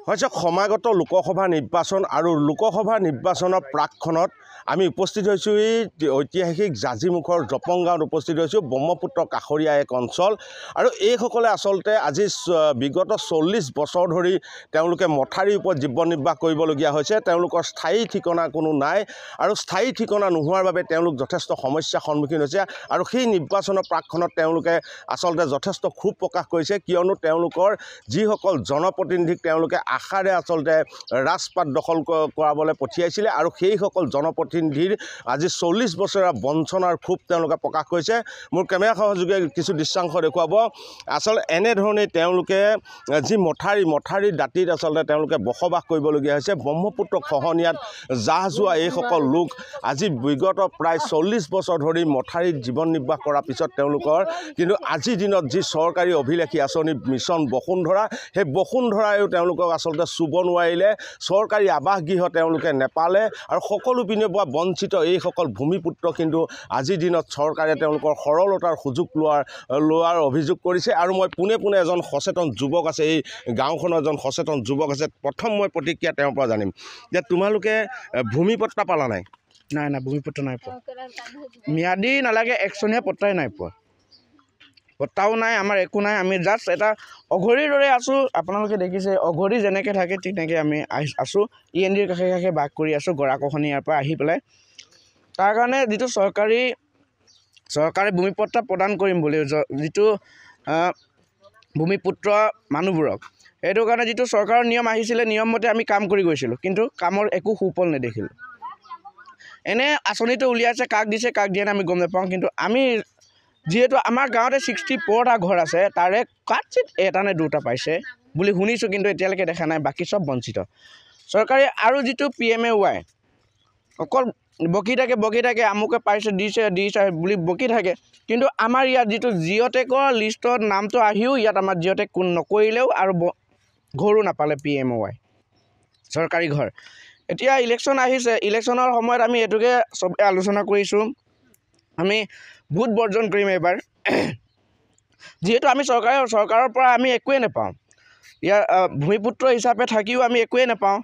হৈছে সমাগত লোকসভা নিৰ্বাচন আৰু লোকসভা নিৰ্বাচনৰ প্ৰাকখনত আমি উপস্থিত হৈছোঁ এই ঐতিহাসিক জাজিমুখৰ জপং গাঁৱত উপস্থিত হৈছোঁ ব্ৰহ্মপুত্ৰ কাষৰীয়া এক অঞ্চল আৰু এইসকলে আচলতে আজি বিগত 40 বছৰ ধৰি তেওঁলোকে মথাৰীৰ ওপৰত জীৱন নিৰ্বাহ কৰিবলগীয়া হৈছে তেওঁলোকৰ স্থায়ী ঠিকনা কোনো নাই আৰু স্থায়ী ঠিকনা নোহোৱাৰ বাবে তেওঁলোক যথেষ্ট সমস্যাৰ সন্মুখীন হৈছে আৰু সেই নিৰ্বাচনৰ প্ৰাকখনত তেওঁলোকে আচলতে যথেষ্ট ক্ষোভ প্ৰকাশ কৰিছে কিয়নো তেওঁলোকৰ যিসকল জনপ্ৰতিনিধিক তেওঁলোকে আশাৰে আচলতে ৰাজপাট দখল কৰাবলৈ পঠিয়াইছিলে আৰু সেইসকল জনপ্ৰতিনিধিৰ আজি 40 বছৰীয়া বঞ্চনাৰ ক্ষোভ তেওঁলোকে প্ৰকাশ কৰিছে মোৰ কেমেৰা সহযোগে কিছু দৃশ্যাংশ দেখুৱাব আচলতে এনেধৰণে তেওঁলোকে যি মথাৰীৰ দাঁতিত আচলতে তেওঁলোকে বসবাস কৰিবলগীয়া হৈছে ব্ৰহ্মপুত্ৰ খহনীয়াত জাহ যোৱা এইসকল লোক আজি বিগত প্ৰায় 40 বছৰ ধৰি মথাৰীত জীৱন নিৰ্বাহ কৰাৰ পিছত তেওঁলোকৰ কিন্তু আজিৰ দিনত যি চৰকাৰী অভিলাষী আঁচনি মিছন বসুন্ধৰা সেই বসুন্ধৰায়ো তেওঁলোকক আচলতে চুব নোৱাৰিলে চৰকাৰী আৱাসগৃহ তেওঁলোকে নেপালে আৰু সকলো পিনে পৰা বঞ্চিত এইসকল ভূমিপুত্ৰ কিন্তু আজিৰ দিনত চৰকাৰে তেওঁলোকৰ সৰলতাৰ সুযোগ লোৱাৰ অভিযোগ কৰিছে আৰু মই পোনে এজন সচেতন যুৱক আছে এই গাঁওখনৰ এজন সচেতন যুৱক আছে প্ৰথম মই প্ৰতিক্ৰিয়া তেওঁৰ পৰা জানিম যে তোমালোকে ভূমিপট্টা পালা নাই নাই ভূমিপট্টা নাই পোৱা ম্যাদী নালাগে একচনীয়া পট্টাই নাই পোৱা পট্টাও নাই আমাৰ একো নাই আমি জাষ্ট এটা অঘৰীৰ দৰে আছোঁ আপোনালোকে দেখিছে অঘৰী যেনেকৈ থাকে তেনেকৈ আমি আছোঁ ENDৰ কাষে বাস কৰি আছোঁ গৰাখহনীয়াৰ পৰা আহি পেলাই তাৰ কাৰণে যিটো চৰকাৰে ভূমিপট্টা প্ৰদান কৰিম বুলি যিটো ভূমিপুত্ৰ মানুহবোৰক সেইটো কাৰণে যিটো চৰকাৰৰ নিয়ম আহিছিলে নিয়মমতে আমি কাম কৰি গৈছিলোঁ কিন্তু কামৰ একো সুফল নেদেখিলোঁ এনে আঁচনিটো উলিয়াইছে কাক দিছে কাক দিয়া নাই আমি গম নাপাওঁ কিন্তু আমি যিহেতু আমাৰ গাঁৱতে 64টা ঘৰ আছে তাৰে কাটচিত এটা নে দুটা পাইছে বুলি শুনিছোঁ কিন্তু এতিয়ালৈকে দেখা নাই বাকী চব বঞ্চিত চৰকাৰে আৰু যিটো PMAY অকল বকি থাকে আমুকে পাইছে দিছে বুলি বকি থাকে কিন্তু আমাৰ ইয়াত যিটো জিঅ'টেকৰ লিষ্টত নামটো আহিও ইয়াত আমাৰ জিঅ'টেক কোন নকৰিলেও আৰু ঘৰো নাপালে PMAY চৰকাৰী ঘৰ এতিয়া ইলেকশ্যন আহিছে ইলেকশ্যনৰ সময়ত আমি এইটোকে চবে আলোচনা কৰিছোঁ আমি ভোট বৰ্জন কৰিম এবাৰ যিহেতু আমি চৰকাৰৰ পৰা আমি একোৱে নাপাওঁ ইয়াৰ ভূমিপুত্ৰ হিচাপে থাকিও আমি একোৱে নাপাওঁ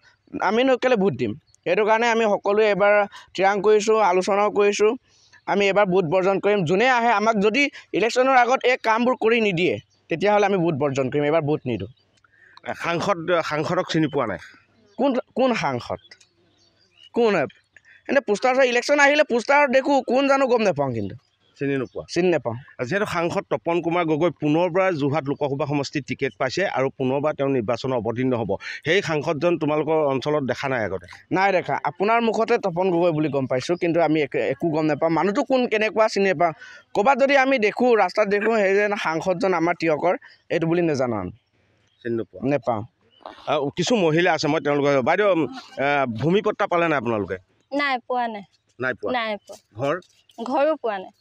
আমিনো কেলে ভোট দিম সেইটো কাৰণে আমি সকলোৱে এবাৰ থিৰাং কৰিছোঁ আলোচনাও কৰিছোঁ আমি এবাৰ ভোট বৰ্জন কৰিম যোনে আহে আমাক যদি ইলেকশ্যনৰ আগত এই কামবোৰ কৰি নিদিয়ে তেতিয়াহ'লে আমি ভোট বৰ্জন কৰিম এবাৰ ভোট নিদিওঁ সাংসদক চিনি পোৱা নাই কোন সাংসদ কোন এনে পোষ্টাৰ ইলেকশ্যন আহিলে পোষ্টাৰ দেখোঁ কোন জানো গম নাপাওঁ কিন্তু চিনি নাপাওঁ যিহেতু সাংসদ তপন কুমাৰ গগৈ পুনৰবাৰ যোৰহাট লোকসভা সমষ্টিত টিকেট পাইছে আৰু পুনৰবাৰ তেওঁ নিৰ্বাচনত অৱতীৰ্ণ হ'ব সেই সাংসদজন তোমালোকৰ অঞ্চলত দেখা নাই আগতে নাই দেখা আপোনাৰ মুখতে তপন গগৈ বুলি গম পাইছোঁ কিন্তু আমি একো গম নাপাওঁ মানুহটো কোন কেনেকুৱা চিনি নাপাওঁ ক'ৰবাত যদি আমি দেখোঁ ৰাস্তাত দেখোঁ সেই যেন সাংসদজন আমাৰ তিয়কৰ এইটো বুলি নাজানো আমি চিনি নাপাওঁ কিছু মহিলা আছে মই তেওঁলোকৰ বাইদেউ ভূমিপট্টা পালে নাই আপোনালোকে নাই পোৱা ঘৰো পোৱা নাই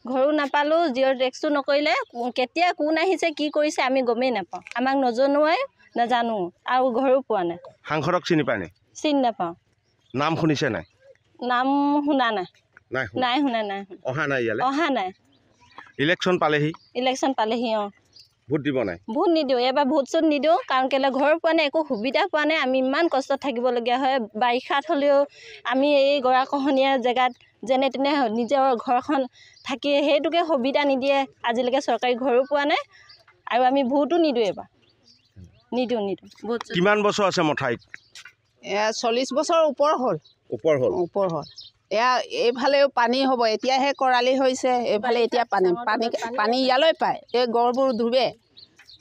ঘৰো নাপালোঁ জিঅ' টেক্সটো নকৰিলে কেতিয়া কোন আহিছে কি কৰিছে আমি গমেই নাপাওঁ আমাক নজনোৱাই নাজানো আৰু ঘৰো পোৱা নাই সাংসদক চিনি পায় নাই চিনি নাপাওঁ নাম শুনিছে নাই নাম শুনা নাই অহা নাই ইলেকশ্যন পালেহি ভোট দিব নাই ভোট নিদিওঁ এবাৰ ভোট চোট নিদিওঁ কাৰণ কেলৈ ঘৰ পোৱা নাই একো সুবিধা পোৱা নাই আমি ইমান কষ্টত থাকিবলগীয়া হয় বাৰিষাত হ'লেও আমি এই গৰাখহনীয়া জেগাত যেনে তেনে নিজৰ ঘৰখন থাকি সেইটোকে সুবিধা নিদিয়ে আজিলৈকে চৰকাৰী ঘৰো পোৱা নাই আৰু আমি ভোটো নিদিওঁ এবাৰ নিদিওঁ ভোট কিমান বছৰ আছে মথাৰীত 40 বছৰ ওপৰ হ'ল এয়া এইফালেও পানী হ'ব এতিয়াহে কৰালি হৈছে এইফালে এতিয়া পানী ইয়ালৈ পায় এই গড়বোৰ ডুবে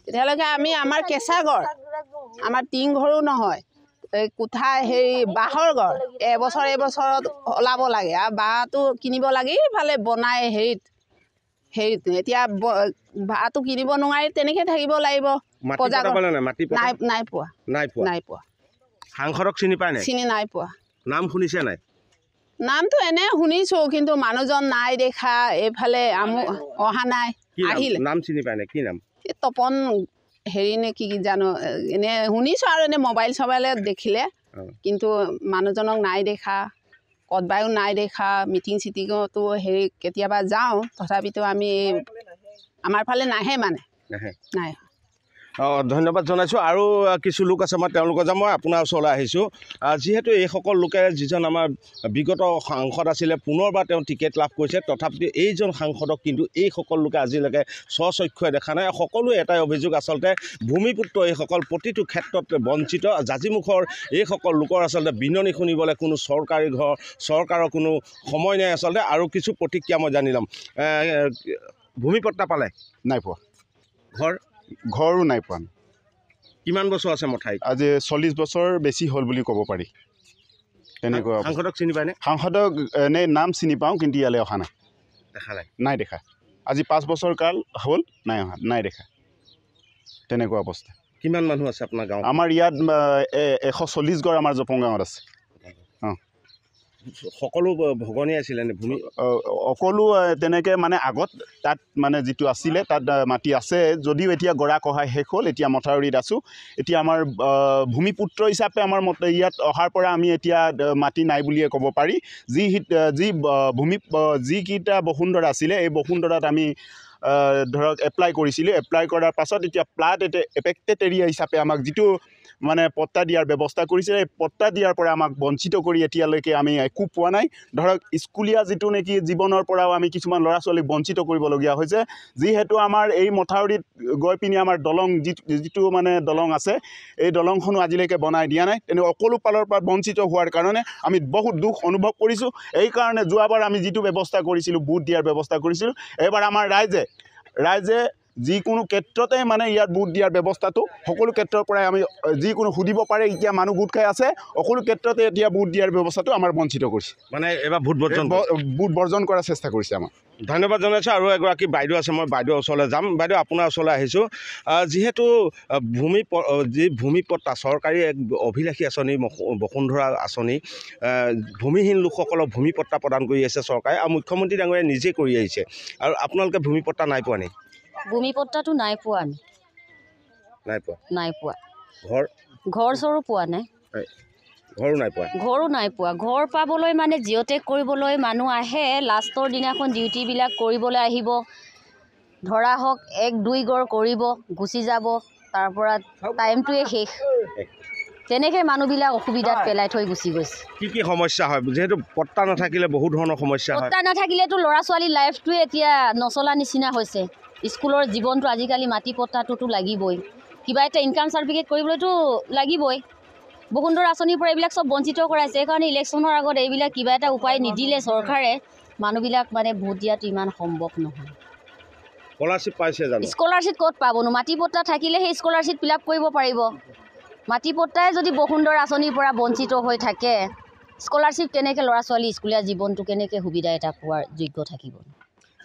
তেতিয়ালৈকে আমাৰ কেঁচা গড় আমাৰ টিং ঘৰো নহয় এই কোঠা হেৰি বাঁহৰ গড় এবছৰত ওলাব লাগে আৰু বাঁহটো কিনিব লাগে ইফালে বনাই হেৰিত এতিয়া বাঁহটো কিনিব নোৱাৰি তেনেকৈ থাকিব লাগিব নাই পোৱা সাংসদক চিনি পায় নাই চিনি নাই পোৱা নাম শুনিছে নাই নামটো এনে শুনিছোঁ কিন্তু মানুহজন নাই দেখা এইফালে অহা নাই আহিলে নাম চিনি পায় নাই কি নাম তপন হেৰি নে কি জানো এনে শুনিছোঁ আৰু এনে মোবাইল চবাইলত দেখিলে কিন্তু মানুহজনক নাই দেখা ক'তবায়ো নাই দেখা মিটিং চিটিঙতো হেৰি কেতিয়াবা যাওঁ তথাপিতো আমি আমাৰ ফালে নাহে মানে নাই ধন্যবাদ জনাইছোঁ। আৰু কিছু লোক আছে, মই তেওঁলোকৰ যাম। মই আপোনাৰ ওচৰলৈ আহিছোঁ। যিহেতু এইসকল লোকে যিজন আমাৰ বিগত সাংসদ আছিলে, পুনৰবাৰ তেওঁ টিকেট লাভ কৰিছে, তথাপিও এইজন সাংসদক কিন্তু এইসকল লোকে আজিলৈকে স্বচক্ষুৱে দেখা নাই। সকলোৱে এটাই অভিযোগ, আচলতে ভূমিপুত্ৰ এইসকল প্ৰতিটো ক্ষেত্ৰত বঞ্চিত। জাজিমুখৰ এইসকল লোকৰ আচলতে বিননি শুনিবলৈ কোনো চৰকাৰৰ কোনো সময় নাই আচলতে। আৰু কিছু প্ৰতিক্ৰিয়া মই জানি ল'ম। ভূমিপট্টা পালে? নাই পোৱা। ঘৰো নাই পোৱা। কিমান বছৰ আছে মঠাইত? আজি 40 বছৰ বেছি হ'ল বুলি ক'ব পাৰি। তেনেকুৱা। সাংসদক চিনি পায়নে? সাংসদক এনেই নাম চিনি পাওঁ, কিন্তু ইয়ালৈ অহা নাই। দেখা নাই দেখা। আজি 5 বছৰ কাল হ'ল, নাই অহা, নাই দেখা। তেনেকুৱা অৱস্থা। কিমান মানুহ আছে আপোনাৰ গাঁৱত? আমাৰ ইয়াত 140 ঘৰ আমাৰ জপং গাঁৱত আছে। সকলো ভগনী আছিলে নে ভূমি? সকলো তেনেকৈ মানে আগত তাত মানে যিটো আছিলে তাত মাটি আছে, যদিও এতিয়া গৰা কহাই শেষ হ'ল। এতিয়া মথাউৰিত আছোঁ। এতিয়া আমাৰ ভূমিপুত্ৰ হিচাপে আমাৰ ইয়াত অহাৰ পৰা আমি এতিয়া মাটি নাই বুলিয়ে ক'ব পাৰি। যিকেইটা বসুন্ধৰা আছিলে, এই বসুন্ধৰাত আমি ধৰক এপ্লাই কৰিছিলোঁ। এপ্লাই কৰাৰ পাছত এতিয়া প্লাট এফেক্টেড এৰিয়া হিচাপে আমাক যিটো মানে পট্টা দিয়াৰ ব্যৱস্থা কৰিছিলে, এই পট্টা দিয়াৰ পৰা আমাক বঞ্চিত কৰি এতিয়ালৈকে আমি একো পোৱা নাই। ধৰক স্কুলীয়া যিটো নেকি জীৱনৰ পৰাও আমি কিছুমান ল'ৰা ছোৱালীক বঞ্চিত কৰিবলগীয়া হৈছে। যিহেতু আমাৰ এই মথাউৰিত গৈ পিনি আমাৰ দলং যিটো মানে দলং আছে, এই দলংখনো আজিলৈকে বনাই দিয়া নাই। তেনে সকলো ফালৰ পৰা বঞ্চিত হোৱাৰ কাৰণে আমি বহুত দুখ অনুভৱ কৰিছোঁ। এইকাৰণে যোৱাবাৰ আমি যিটো ব্যৱস্থা কৰিছিলোঁ, বুট দিয়াৰ ব্যৱস্থা কৰিছিলোঁ, এইবাৰ আমাৰ ৰাইজে যিকোনো ক্ষেত্ৰতে মানে ইয়াত বুট দিয়াৰ ব্যৱস্থাটো সকলো ক্ষেত্ৰৰ পৰাই আমি যিকোনো সুধিব পাৰে। এতিয়া মানুহ গোট খাই আছে, সকলো ক্ষেত্ৰতে এতিয়া বুট দিয়াৰ ব্যৱস্থাটো আমাৰ বঞ্চিত কৰিছে। মানে এইবাৰ বুট বৰ্জন কৰাৰ চেষ্টা কৰিছে আমাৰ। ধন্যবাদ জনাইছোঁ। আৰু এগৰাকী বাইদেউ আছে, মই বাইদেউৰ ওচৰলৈ যাম। বাইদেউ, আপোনাৰ ওচৰলৈ আহিছোঁ। যিহেতু ভূমিপট্টা চৰকাৰী এক অভিলাষী আঁচনি, বসুন্ধৰা আঁচনি, ভূমিহীন লোকসকলক ভূমিপট্টা প্ৰদান কৰি আছে চৰকাৰে, আৰু মুখ্যমন্ত্ৰী ডাঙৰীয়াই নিজে কৰি আহিছে। আৰু আপোনালোকে ভূমিপট্টা নাই পোৱা নেকি? ভূমিপট্টাটো নাই পোৱা। আমি নাই পোৱা। ঘৰ চৰো পোৱা নাই। ঘৰো নাই পোৱা। ঘৰ পাবলৈ মানে জিঅ'টেক কৰিবলৈ মানুহ আহে, লাষ্টৰ দিনাখন ডিউটিবিলাক কৰিবলৈ আহিব। ধৰা হওক 1-2 ঘৰ কৰিব, গুচি যাব, তাৰ পৰা টাইমটোৱে শেষ। তেনেকৈ মানুহবিলাক অসুবিধাত পেলাই থৈ গুচি গৈছে। কি সমস্যা হয়? যিহেতু পট্টা নাথাকিলে বহুত ধৰণৰ সমস্যা হয়। পট্টা নাথাকিলেতো ল'ৰা ছোৱালীৰ লাইফটোৱে এতিয়া নচলা নিচিনা হৈছে। স্কুলৰ জীৱনটো আজিকালি মাটি পট্টাটোতো লাগিবই। কিবা এটা ইনকাম চাৰ্টিফিকেট কৰিবলৈতো লাগিবই। বসুন্ধৰা আঁচনিৰ পৰা এইবিলাক চব বঞ্চিত কৰাইছে। সেইকাৰণে ইলেকশ্যনৰ আগত এইবিলাক কিবা এটা উপায় নিদিলে চৰকাৰে, মানুহবিলাক মানে ভোট দিয়াটো ইমান সম্ভৱ নহয়। স্কলাৰশ্বিপ পাইছে জানো? স্কলাৰশ্বিপ ক'ত পাবনো? মাটি পট্টা থাকিলে সেই স্কলাৰশ্বিপ ফিল আপ কৰিব পাৰিব। মাটি পট্টাই যদি বসুন্ধৰা আঁচনিৰ পৰা বঞ্চিত হৈ থাকে, স্কলাৰশ্বিপ কেনেকৈ ল'ৰা ছোৱালী স্কুলীয়া জীৱনটো কেনেকৈ সুবিধা এটা পোৱাৰ যোগ্য থাকিব?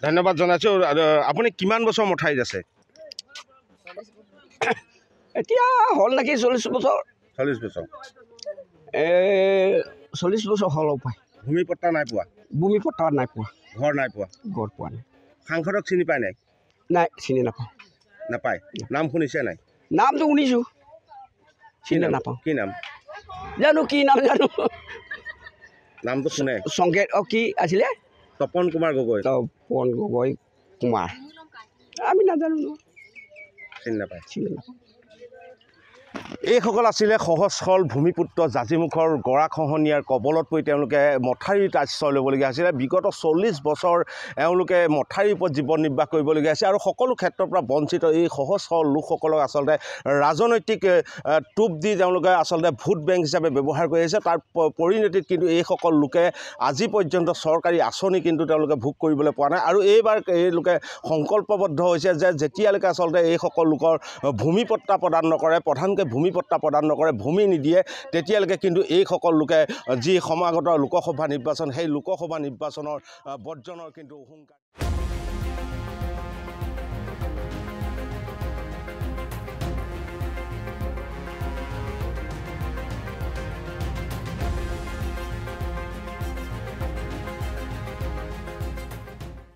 ধন্যবাদ জনাইছোঁ। আপুনি কিমান বছৰ মঠাইত আছে? এতিয়া হ'ল নেকি 40 বছৰ। 40 বছৰ। 40 বছৰ হ'ল পায়। ভূমিপট্টা নাই পোৱা? ভূমিপট্টা নাই পোৱা। ঘৰ নাই পোৱা? ঘৰ পোৱা নাই। সাংসদক চিনি পায় নাই? নাই, চিনি নাপাওঁ। নাপায়? নাম শুনিছে নাই? নামটো শুনিছোঁ, চিনি নাপাওঁ। কি নাম? জানো কি নাম জানো। নামটো শুনে? সংকেত কি আছিলে? তপন কুমাৰ গগৈ। তপন গগৈ কুমাৰ। আমি নাজানো, চিনি নাপায়। এই এইসকল আছিলে সহজ সৰল ভূমিপুত্ৰ জাজিমুখৰ গৰাখহনীয়াৰ কবলত পৰি তেওঁলোকে মথাউৰিত আশ্ৰয় ল'বলগীয়া হৈছিলে। বিগত 40 বছৰ এওঁলোকে মথাউৰিৰ ওপৰত জীৱন নিৰ্বাহ কৰিবলগীয়া হৈছে আৰু সকলো ক্ষেত্ৰৰ পৰা বঞ্চিত এই সহজ সৰল লোকসকলক আচলতে ৰাজনৈতিক টোপ দি তেওঁলোকে আচলতে ভোট বেংক হিচাপে ব্যৱহাৰ কৰি আহিছে। তাৰ পৰিণতিত কিন্তু এইসকল লোকে আজি পৰ্যন্ত চৰকাৰী আঁচনি কিন্তু তেওঁলোকে ভোগ কৰিবলৈ পোৱা নাই। আৰু এইবাৰ এইলোকে সংকল্পবদ্ধ হৈছে যে যেতিয়ালৈকে আচলতে এইসকল লোকৰ ভূমিপট্টা প্ৰদান নকৰে, প্ৰধানকৈ ভূমিপট্টা প্ৰদান নকৰে, ভূমি নিদিয়ে, তেতিয়ালৈকে কিন্তু এইসকল লোকে যি সমাগত লোকসভা নিৰ্বাচন, সেই লোকসভা নিৰ্বাচনৰ বৰ্জনৰ কিন্তু হুংকাৰ